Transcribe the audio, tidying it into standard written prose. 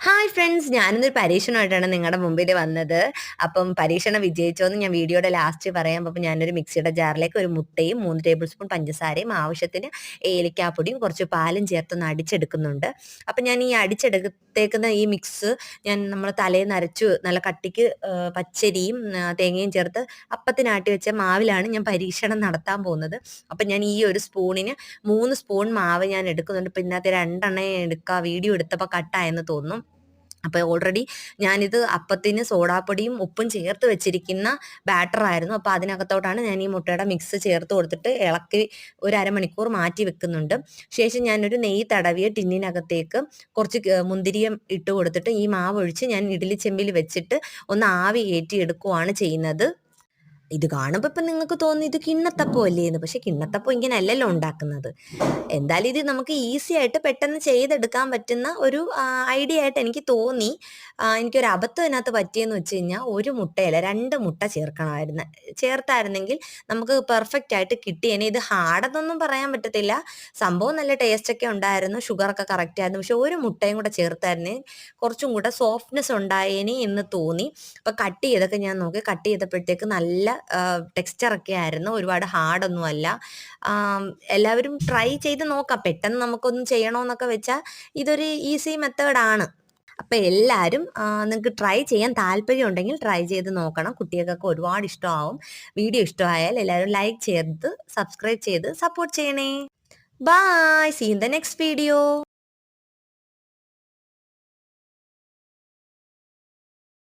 Hi friends, ഞാനിന്നൊരു പരീക്ഷണമായിട്ടാണ് നിങ്ങളുടെ മുമ്പിൽ വന്നത്. അപ്പം പരീക്ഷണം വിജയിച്ചോന്ന് ഞാൻ വീഡിയോയുടെ ലാസ്റ്റ് പറയാം. അപ്പം ഞാനൊരു മിക്സിയുടെ ജാറിലേക്ക് ഒരു മുട്ടയും 3 ടേബിൾ സ്പൂൺ പഞ്ചസാരയും ആവശ്യത്തിന് ഏലക്കാപ്പൊടിയും കുറച്ച് പാലും ചേർത്തൊന്ന് അടിച്ചെടുക്കുന്നുണ്ട്. അപ്പം ഞാൻ ഈ അടിച്ചെടുത്തേക്കുന്ന ഈ മിക്സ് നമ്മൾ തലേന്ന് അരച്ചു നല്ല കട്ടിക്ക് പച്ചരിയും തേങ്ങയും ചേർത്ത് അപ്പത്തിനാട്ടി വെച്ച മാവിലാണ് ഞാൻ പരീക്ഷണം നടത്താൻ പോകുന്നത്. അപ്പം ഞാൻ ഈ ഒരു സ്പൂണിന് 3 സ്പൂൺ മാവ് ഞാൻ എടുക്കുന്നുണ്ട്. ഇപ്പം ഇതിനകത്ത് 2 എണ്ണേ എടുക്കുക. വീഡിയോ എടുത്തപ്പോൾ കട്ടായെന്ന് തോന്നുന്നു. അപ്പോൾ ഓൾറെഡി ഞാനിത് അപ്പത്തിന് സോഡാപ്പൊടിയും ഉപ്പും ചേർത്ത് വെച്ചിരിക്കുന്ന ബാറ്ററായിരുന്നു. അപ്പോൾ അതിനകത്തോട്ടാണ് ഞാൻ ഈ മുട്ടയുടെ മിക്സ് ചേർത്ത് കൊടുത്തിട്ട് ഇളക്കി ഒരു അരമണിക്കൂർ മാറ്റി വെക്കുന്നുണ്ട്. ശേഷം ഞാനൊരു നെയ്യ് തടവിയ ടിന്നിനകത്തേക്ക് കുറച്ച് മുന്തിരിയം ഇട്ട് കൊടുത്തിട്ട് ഈ മാവ് ഒഴിച്ച് ഞാൻ ഇഡ്ഡലി ചെമ്പിൽ വെച്ചിട്ട് ഒന്ന് ആവി കയറ്റി എടുക്കുവാണ് ചെയ്യുന്നത്. ഇത് കാണുമ്പോൾ ഇപ്പം നിങ്ങൾക്ക് തോന്നി ഇത് കിണ്ണത്തപ്പം അല്ലേ എന്ന്. പക്ഷെ കിണ്ണത്തപ്പം ഇങ്ങനെ അല്ലല്ലോ ഉണ്ടാക്കുന്നത്. എന്തായാലും ഇത് നമുക്ക് ഈസി ആയിട്ട് പെട്ടെന്ന് ചെയ്തെടുക്കാൻ പറ്റുന്ന ഒരു ഐഡിയ ആയിട്ട് എനിക്ക് തോന്നി. എനിക്കൊരു അബദ്ധം ഇതിനകത്ത് പറ്റിയെന്ന് വെച്ച് കഴിഞ്ഞാൽ ഒരു മുട്ടയല്ല 2 മുട്ട ചേർക്കണമായിരുന്നു. ചേർത്തായിരുന്നെങ്കിൽ നമുക്ക് പെർഫെക്റ്റ് ആയിട്ട് കിട്ടിയേനെ. ഇത് ഹാർഡെന്നൊന്നും പറയാൻ പറ്റത്തില്ല. സംഭവം നല്ല ടേസ്റ്റൊക്കെ ഉണ്ടായിരുന്നു. ഷുഗറൊക്കെ കറക്റ്റ് ആയിരുന്നു. പക്ഷെ ഒരു മുട്ടയും കൂടെ ചേർത്തായിരുന്നെങ്കിൽ കുറച്ചും കൂടെ സോഫ്റ്റ്നെസ് ഉണ്ടായേനെ എന്ന് തോന്നി. അപ്പോൾ കട്ട് ചെയ്തൊക്കെ ഞാൻ നോക്കി. കട്ട് ചെയ്തപ്പോഴത്തേക്ക് നല്ല ടെക്സ്ചറൊക്കെ ആയിരുന്നു. ഒരുപാട് ഹാർഡൊന്നും അല്ല. എല്ലാവരും ട്രൈ ചെയ്ത് നോക്കാം. പെട്ടെന്ന് നമുക്കൊന്നും ചെയ്യണമെന്നൊക്കെ വെച്ചാൽ ഇതൊരു ഈസി മെത്തേഡാണ്. അപ്പം എല്ലാവരും നിങ്ങൾക്ക് ട്രൈ ചെയ്യാൻ താല്പര്യം ഉണ്ടെങ്കിൽ ട്രൈ ചെയ്ത് നോക്കണം. കുട്ടികൾക്കൊക്കെ ഒരുപാട് ഇഷ്ടമാവും. വീഡിയോ ഇഷ്ടമായാൽ എല്ലാവരും ലൈക്ക് ചെയ്ത് സബ്സ്ക്രൈബ് ചെയ്ത് സപ്പോർട്ട് ചെയ്യണേ. Bye, see in the next video.